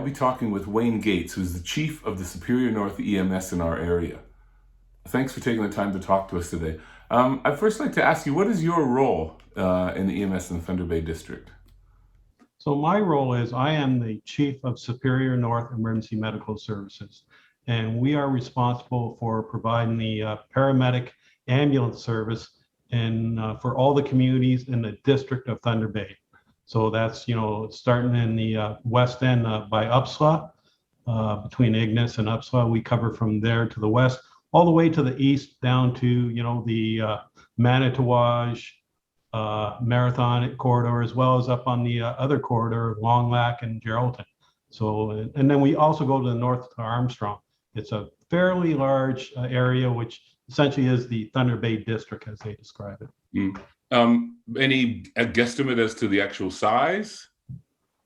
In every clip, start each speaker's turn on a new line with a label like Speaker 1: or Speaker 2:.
Speaker 1: be talking with Wayne Gates, who's the chief of the Superior North EMS in our area. Thanks for taking the time to talk to us today. I'd first like to ask you, what is your role in the EMS in the Thunder Bay District?
Speaker 2: So my role is I am the Chief of Superior North Emergency Medical Services, and we are responsible for providing the paramedic ambulance service for all the communities in the District of Thunder Bay. So that's, starting in the west end by Upsala, between Ignis and Upsala. We cover from there to the west, all the way to the east down to, the Manitowage, Marathon corridor, as well as up on the other corridor, Long Lac and Geraldton. So, and then we also go to the north to Armstrong. It's a fairly large area, which essentially is the Thunder Bay District, as they describe it.
Speaker 1: Mm. Any guesstimate as to the actual size,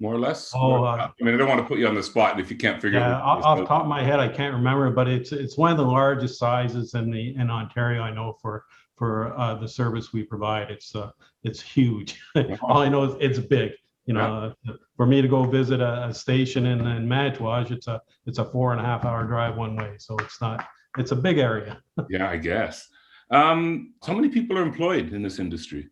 Speaker 1: more or less? I don't want to put you on the spot if you can't figure it out.
Speaker 2: Off the top of my head, I can't remember, but it's one of the largest sizes in Ontario, I know, for the service we provide. It's huge. All I know is it's big. For me to go visit a station in Manitowage, it's a 4.5 hour drive one way. So it's a big area.
Speaker 1: Yeah, I guess. How many people are employed in this industry?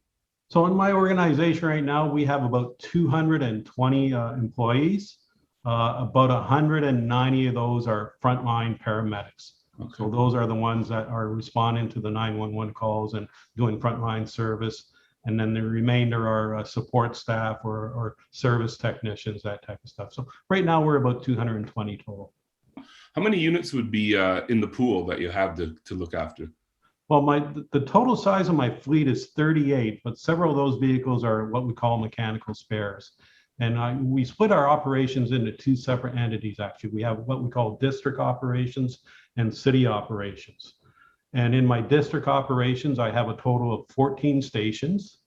Speaker 2: So in my organization right now, we have about 220 employees. About 190 of those are frontline paramedics. Okay. So those are the ones that are responding to the 911 calls and doing frontline service. And then the remainder are support staff or service technicians, that type of stuff. So right now we're about 220 total.
Speaker 1: How many units would be in the pool that you have to look after?
Speaker 2: Well, the total size of my fleet is 38, but several of those vehicles are what we call mechanical spares. And we split our operations into two separate entities, actually. We have what we call district operations and city operations. And in my district operations, I have a total of 14 stations.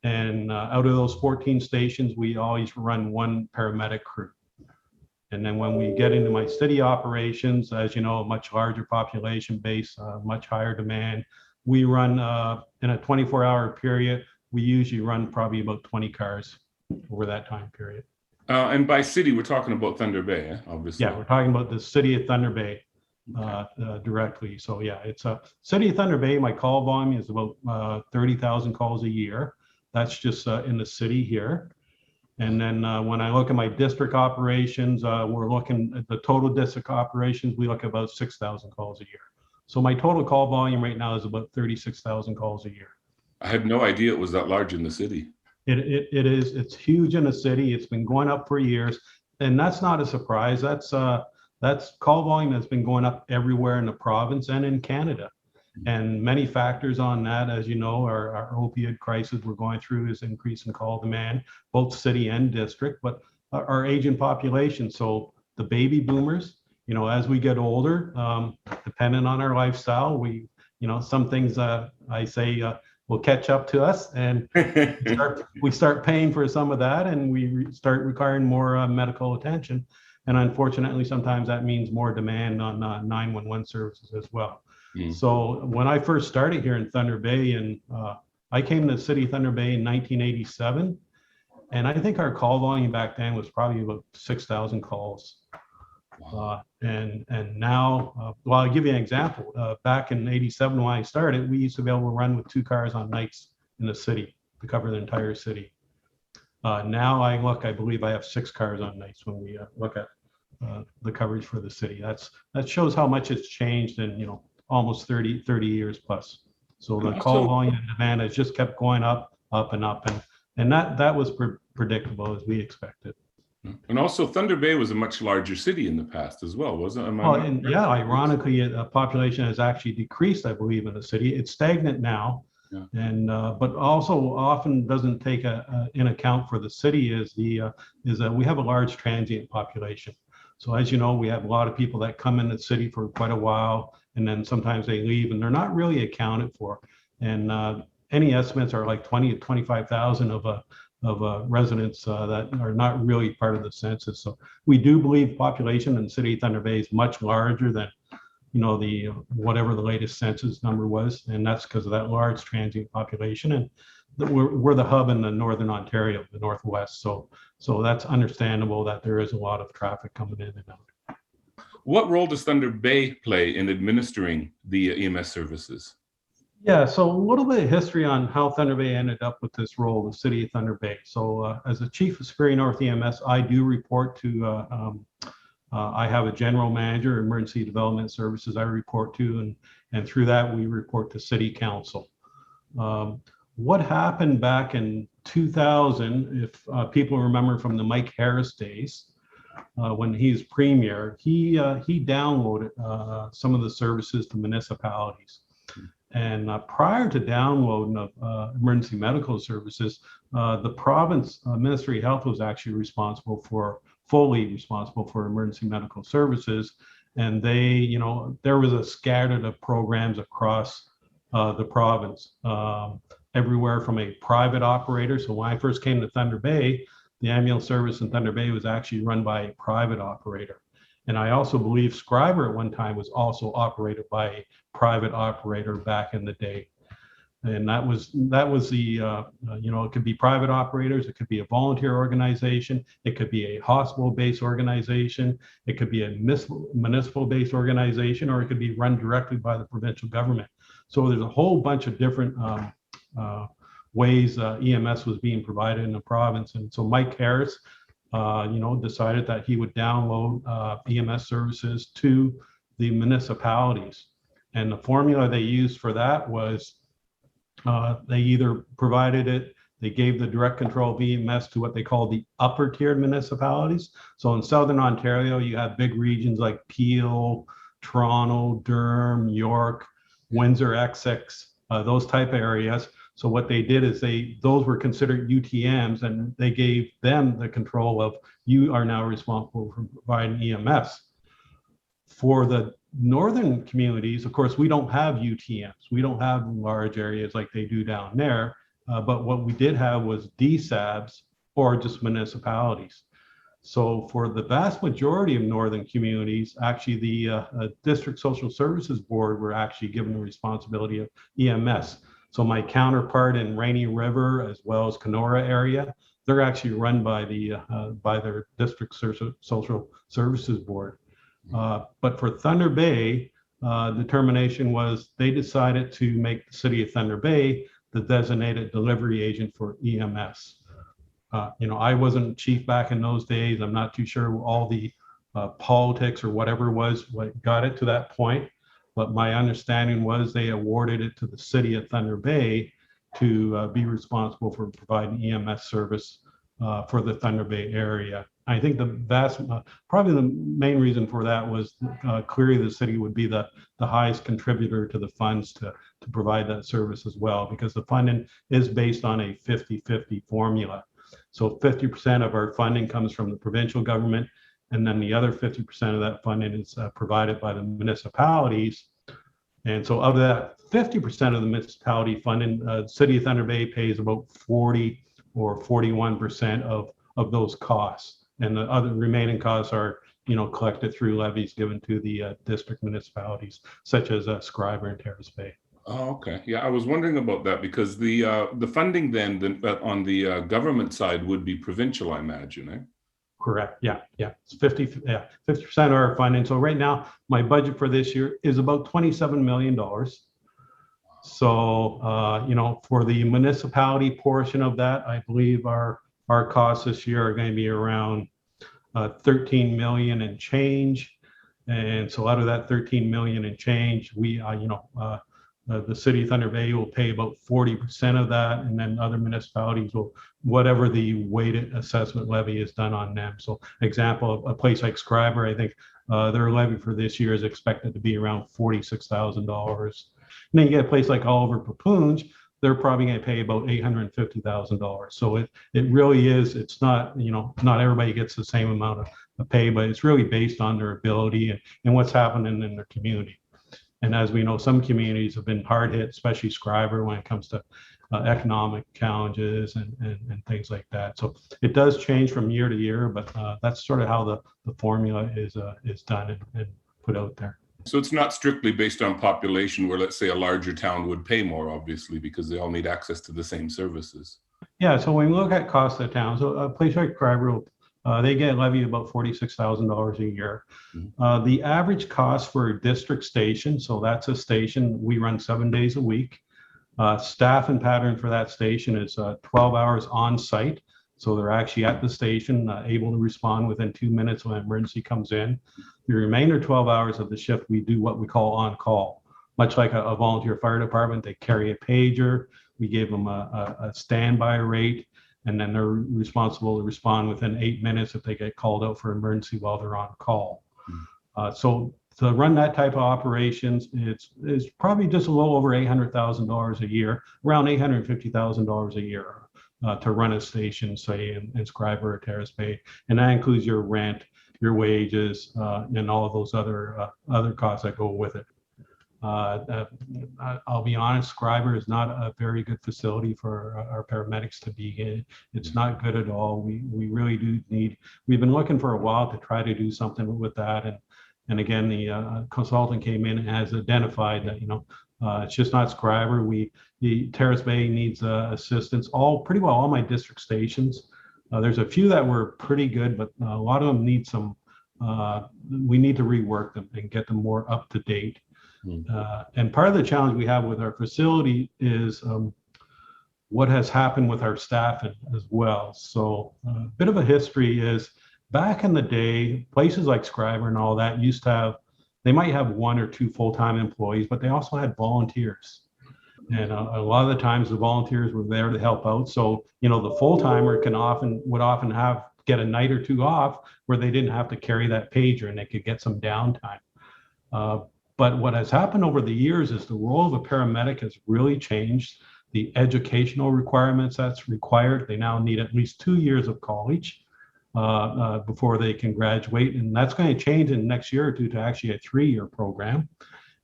Speaker 2: And out of those 14 stations, we always run one paramedic crew. And then when we get into my city operations, as you know, a much larger population base, much higher demand, we run in a 24-hour period, we usually run probably about 20 cars over that time period.
Speaker 1: And by city, we're talking about Thunder Bay, obviously.
Speaker 2: Yeah, we're talking about the city of Thunder Bay directly. So yeah, it's a city of Thunder Bay. My call volume is about 30,000 calls a year. That's just in the city here. And then when I look at my district operations, we're looking at the total district operations, we look at about 6,000 calls a year. So my total call volume right now is about 36,000 calls a year.
Speaker 1: I had no idea it was that large in the city.
Speaker 2: It is. It's huge in the city. It's been going up for years. And that's not a surprise. That's call volume that's been going up everywhere in the province and in Canada. And many factors on that, as you know, our opioid crisis we're going through is increase in call demand, both city and district, but our aging population. So the baby boomers, as we get older, depending on our lifestyle, some things I say will catch up to us, and we start paying for some of that, and we start requiring more medical attention. And unfortunately, sometimes that means more demand on 911 services as well. So when I first started here in Thunder Bay, and I came to the city of Thunder Bay in 1987, and I think our call volume back then was probably about 6,000 calls. Wow. And now, I'll give you an example. Back in 87 when I started, we used to be able to run with 2 cars on nights in the city to cover the entire city. Now I believe I have 6 cars on nights when we look at the coverage for the city. That shows how much it's changed in almost 30 years plus. So the call volume and demand has just kept going up and up, and that was predictable as we expected.
Speaker 1: And also Thunder Bay was a much larger city in the past as well, wasn't it?
Speaker 2: Ironically, the population has actually decreased, I believe, in the city. It's stagnant now. Yeah. And but also often doesn't take in account for the city is that we have a large transient population. So as you know, we have a lot of people that come in the city for quite a while, and then sometimes they leave, and they're not really accounted for. And any estimates are like 20 to 25,000 of residents that are not really part of the census. So we do believe population in the city of Thunder Bay is much larger than whatever the latest census number was, and that's because of that large transient population. And we're the hub in the Northern Ontario, the Northwest. So that's understandable that there is a lot of traffic coming in and out.
Speaker 1: What role does Thunder Bay play in administering the EMS services?
Speaker 2: Yeah, so a little bit of history on how Thunder Bay ended up with this role, the city of Thunder Bay. So as the chief of Superior North EMS, I do report to, I have a general manager, emergency development services I report to, and through that we report to city council. What happened back in 2000, if people remember from the Mike Harris days, when he's premier, he downloaded some of the services to municipalities. And prior to downloading of emergency medical services, the province Ministry of Health was actually fully responsible for emergency medical services. And they, there was a scattered of programs across the province, everywhere from a private operator. So when I first came to Thunder Bay, the ambulance service in Thunder Bay was actually run by a private operator. And I also believe Scriber at one time was also operated by a private operator back in the day. And that was the, it could be private operators, it could be a volunteer organization, it could be a hospital-based organization, it could be a municipal-based organization, or it could be run directly by the provincial government. So there's a whole bunch of different ways EMS was being provided in the province. And so Mike Harris, decided that he would download EMS services to the municipalities. And the formula they used for that was they either provided it, they gave the direct control of EMS to what they call the upper tiered municipalities. So in Southern Ontario, you have big regions like Peel, Toronto, Durham, York, Windsor, Essex, those type of areas. So what they did is those were considered UTMs, and they gave them the control of, you are now responsible for providing EMS. For the northern communities, of course, we don't have UTMs. We don't have large areas like they do down there. But what we did have was DSABs or just municipalities. So for the vast majority of northern communities, actually the District Social Services Board were actually given the responsibility of EMS. So my counterpart in Rainy River, as well as Kenora area, they're actually run by their District Social Services Board. But for Thunder Bay, determination was they decided to make the city of Thunder Bay the designated delivery agent for EMS. I wasn't chief back in those days. I'm not too sure all the politics or whatever was what got it to that point. But my understanding was they awarded it to the city of Thunder Bay to be responsible for providing EMS service for the Thunder Bay area. I think probably the main reason for that was clearly the city would be the highest contributor to the funds to provide that service as well, because the funding is based on a 50-50 formula. So 50% of our funding comes from the provincial government, and then the other 50% of that funding is provided by the municipalities. And so of that 50% of the municipality funding, the city of Thunder Bay pays about 40 or 41% of those costs. And the other remaining costs are, collected through levies given to the district municipalities, such as Scriber and Terrace Bay.
Speaker 1: Oh, okay. Yeah, I was wondering about that because the funding then on the government side would be provincial, I imagine, eh?
Speaker 2: Correct. Yeah. It's 50% of our funding. So right now, my budget for this year is about $27 million. So, for the municipality portion of that, I believe our costs this year are going to be around 13 million and change. And so out of that 13 million and change, we, the city of Thunder Bay will pay about 40% of that, and then other municipalities will, whatever the weighted assessment levy is done on them. So example, a place like Scriber, I think their levy for this year is expected to be around $46,000. And then you get a place like Oliver Papoonge, they're probably going to pay about $850,000. So it really is, it's not, not everybody gets the same amount of pay, but it's really based on their ability and what's happening in their community. And as we know, some communities have been hard hit, especially Scriber, when it comes to economic challenges and things like that. So it does change from year to year, but that's sort of how the formula is done and put out there.
Speaker 1: So it's not strictly based on population where, let's say, a larger town would pay more, obviously, because they all need access to the same services.
Speaker 2: Yeah, so when we look at cost of town, so a place like Crabtree, they get levied about $46,000 a year. The average cost for a district station, so that's a station we run 7 days a week. Staff and pattern for that station is 12 hours on site. So they're actually at the station, able to respond within 2 minutes when an emergency comes in. The remainder 12 hours of the shift, we do what we call on call. Much like a volunteer fire department, they carry a pager. We give them a standby rate, and then they're responsible to respond within 8 minutes if they get called out for emergency while they're on call. So to run that type of operations, it's probably just a little over $800,000 a year, around $850,000 a year to run a station, say in Scarborough or Terrace Bay, and that includes your rent, your wages, and all of those other costs that go with it. I'll be honest, Scarborough is not a very good facility for our paramedics to be in. It's not good at all. We really do need. We've been looking for a while to try to do something with that, and again, the consultant came in and has identified that it's just not Scarborough. The Terrace Bay needs assistance. Pretty well all my district stations. There's a few that were pretty good, but a lot of them need some. We need to rework them and get them more up to date. And part of the challenge we have with our facility is what has happened with our staff as well. So a bit of a history is back in the day, places like Scarborough and all that used to have, they might have 1 or 2 full-time employees, but they also had volunteers. And a lot of the times the volunteers were there to help out. So, the full-timer would often get a night or 2 off where they didn't have to carry that pager and they could get some downtime. But what has happened over the years is the role of a paramedic has really changed. The educational requirements that's required, they now need at least 2 years of college before they can graduate. And that's going to change in the next year or two to actually a 3-year program.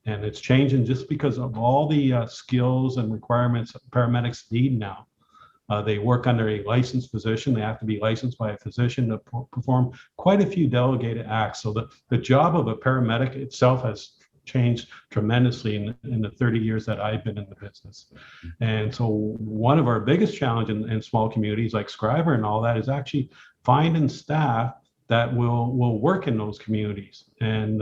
Speaker 2: And it's changing just because of all the skills and requirements paramedics need now. They work under a licensed physician. They have to be licensed by a physician to perform quite a few delegated acts. So the job of a paramedic itself has changed tremendously in the 30 years that I've been in the business. And so one of our biggest challenges in small communities like Scarborough and all that is actually finding staff that will work in those communities. And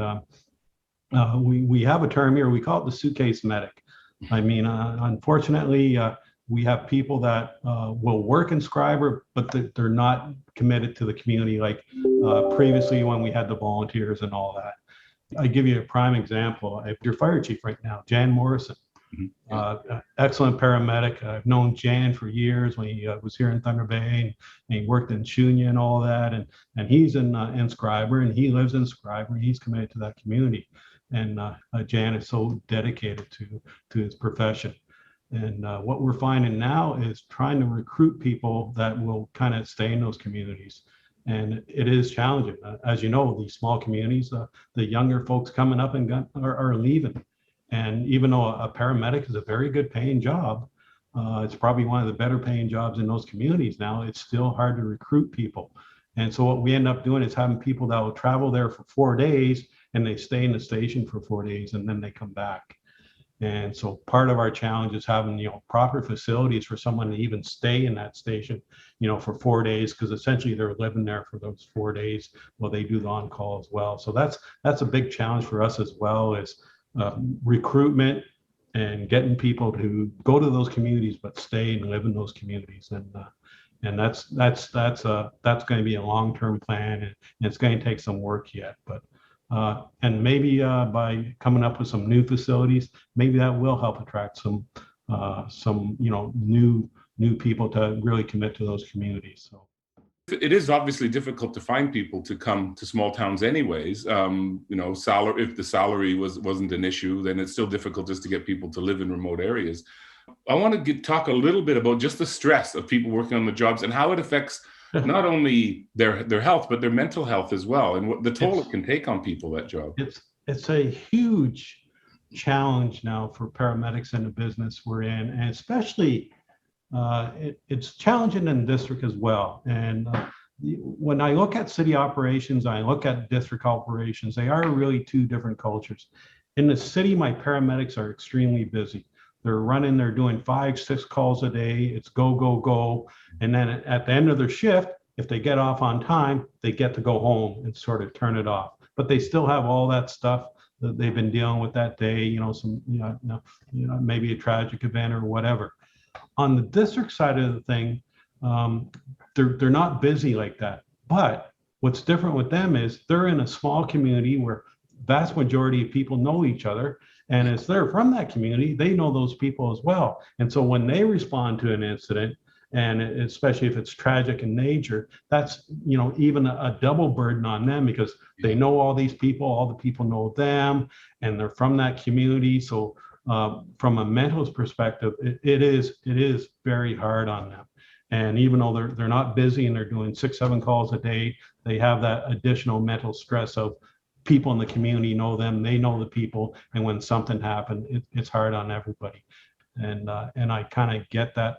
Speaker 2: we have a term here, we call it the suitcase medic. I mean, unfortunately, we have people that will work in Scarborough, but they're not committed to the community like previously when we had the volunteers and all that. I give you a prime example. Your fire chief right now, Jan Morrison, excellent paramedic. I've known Jan for years when he was here in Thunder Bay, and he worked in Chunya and all that. And he's in Scarborough, and he lives in Scarborough. He's committed to that community. And Jan is so dedicated to his profession. And what we're finding now is trying to recruit people that will kind of stay in those communities. And it is challenging. As you know, these small communities, the younger folks coming up and are leaving. And even though a paramedic is a very good paying job, it's probably one of the better paying jobs in those communities now, it's still hard to recruit people. And so what we end up doing is having people that will travel there for 4 days and they stay in the station for 4 days and then they come back. And so part of our challenge is having, proper facilities for someone to even stay in that station, for 4 days, because essentially they're living there for those 4 days while they do the on-call as well. So that's a big challenge for us as well, is recruitment and getting people to go to those communities but stay and live in those communities. And that's going to be a long-term plan, and it's going to take some work yet. But and maybe by coming up with some new facilities, maybe that will help attract some new people to really commit to those communities. So
Speaker 1: it is obviously difficult to find people to come to small towns anyways. Salary, if the salary wasn't an issue, then it's still difficult just to get people to live in remote areas. I want to talk a little bit about just the stress of people working on the jobs and how it affects not only their health, but their mental health as well, and what the toll it can take on people, that job.
Speaker 2: It's a huge challenge now for paramedics in the business we're in, and especially it's challenging in the district as well. And when I look at city operations, I look at district operations, they are really two different cultures. In the city, my paramedics are extremely busy. They're doing 5, 6 calls a day. It's go, go, go. And then at the end of their shift, if they get off on time, they get to go home and sort of turn it off. But they still have all that stuff that they've been dealing with that day, maybe a tragic event or whatever. On the district side of the thing, they're not busy like that. But what's different with them is they're in a small community where vast majority of people know each other. And as they're from that community, they know those people as well. And so when they respond to an incident, and especially if it's tragic in nature, that's even a double burden on them, because they know all these people, all the people know them, and they're from that community. So from a mental perspective, it is very hard on them. And even though they're not busy and they're doing 6-7 calls a day, they have that additional mental stress of people in the community know them, they know the people, and when something happened, it's hard on everybody. And I kind of get that.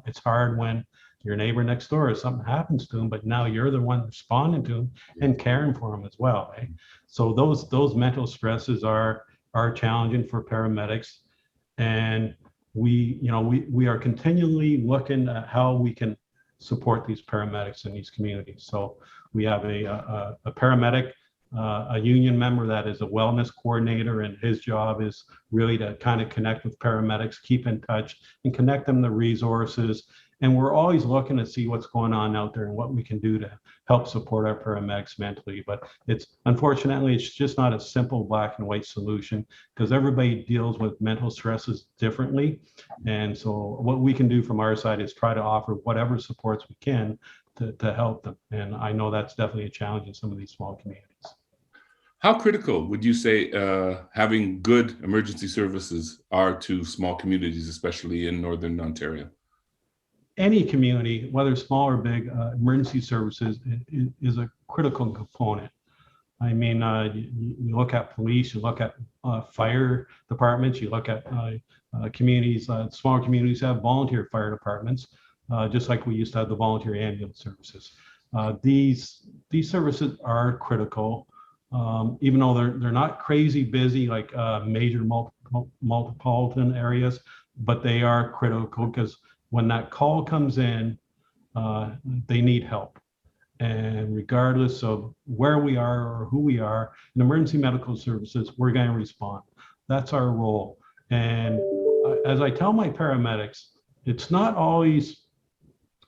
Speaker 2: It's hard when your neighbor next door, if something happens to them, but now you're the one responding to them and caring for them as well. Right? So those mental stresses are challenging for paramedics, and we are continually looking at how we can support these paramedics in these communities. So we have a paramedic, a union member that is a wellness coordinator, and his job is really to kind of connect with paramedics, keep in touch, and connect them to resources. And we're always looking to see what's going on out there and what we can do to help support our paramedics mentally. But unfortunately, it's just not a simple black and white solution, because everybody deals with mental stresses differently. And so what we can do from our side is try to offer whatever supports we can to help them. And I know that's definitely a challenge in some of these small communities.
Speaker 1: How critical would you say having good emergency services are to small communities, especially in Northern Ontario?
Speaker 2: Any community, whether small or big, emergency services is a critical component. I mean, you look at police, you look at fire departments, you look at communities, small communities have volunteer fire departments, just like we used to have the volunteer ambulance services. These services are critical. Even though they're not crazy busy like major metropolitan areas, but they are critical, because when that call comes in, they need help. And regardless of where we are or who we are, in emergency medical services, we're going to respond. That's our role. And as I tell my paramedics, it's not always,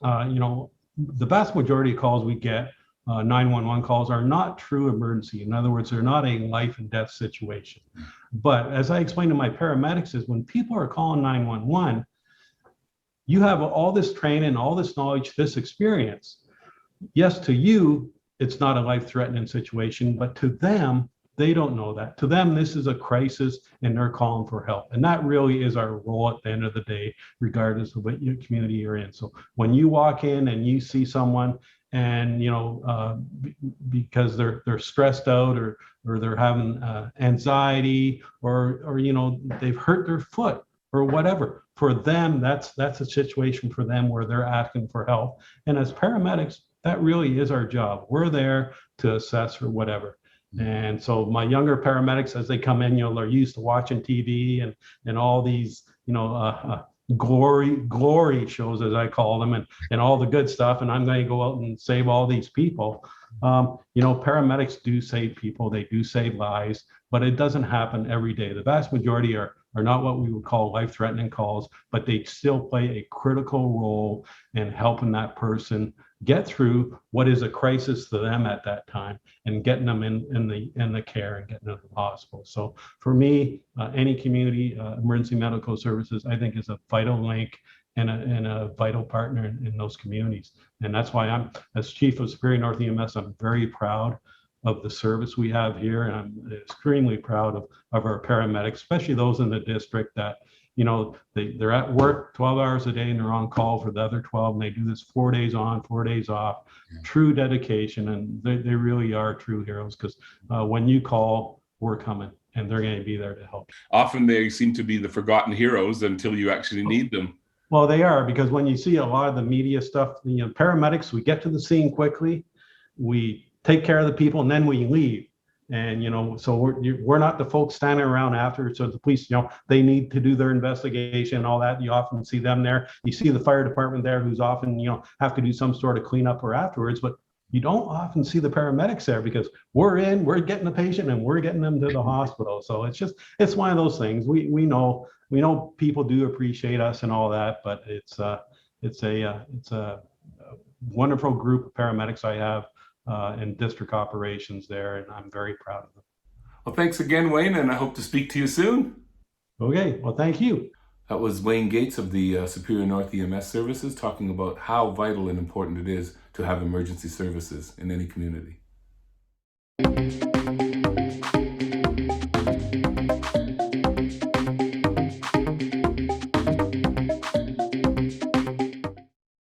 Speaker 2: the vast majority of calls we get, 911 calls, are not true emergency. In other words, they're not a life and death situation. But as I explain to my paramedics, is when people are calling 911, you have all this training, all this knowledge, this experience. Yes, to you, it's not a life-threatening situation, but to them, they don't know that. To them, this is a crisis and they're calling for help. And that really is our role at the end of the day, regardless of what your community you're in. So when you walk in and you see someone and, because they're stressed out or they're having anxiety or they've hurt their foot or whatever, for them, that's a situation for them where they're asking for help. And as paramedics, that really is our job. We're there to assess or whatever. And so my younger paramedics, as they come in, they're used to watching TV and all these, glory shows, as I call them, and all the good stuff. And I'm going to go out and save all these people. Paramedics do save people. They do save lives, but it doesn't happen every day. The vast majority are not what we would call life-threatening calls, but they still play a critical role in helping that person get through what is a crisis to them at that time and getting them in the care and getting them to the hospital. So for me, any community emergency medical services, I think, is a vital link and a vital partner in those communities. And that's why I'm, as chief of Superior North EMS, I'm very proud of the service we have here. And I'm extremely proud of our paramedics, especially those in the district that, they're at work 12 hours a day and they're on call for the other 12, and they do this 4 days on, 4 days off. Yeah. True dedication, and they really are true heroes, because when you call, we're coming, and they're going to be there to help.
Speaker 1: Often they seem to be the forgotten heroes until you actually need them.
Speaker 2: Well, they are, because when you see a lot of the media stuff, paramedics, we get to the scene quickly, we take care of the people, and then we leave. And so we're not the folks standing around after. So the police, they need to do their investigation and all that. You often see them there. You see the fire department there, who's often have to do some sort of cleanup or afterwards. But you don't often see the paramedics there, because we're getting the patient and we're getting them to the hospital. So it's one of those things. We know people do appreciate us and all that, but it's a wonderful group of paramedics I have in district operations there, and I'm very proud of them.
Speaker 1: Well, thanks again, Wayne, and I hope to speak to you soon.
Speaker 2: Okay, well, thank you.
Speaker 1: That was Wayne Gates of the Superior North EMS Services talking about how vital and important it is to have emergency services in any community.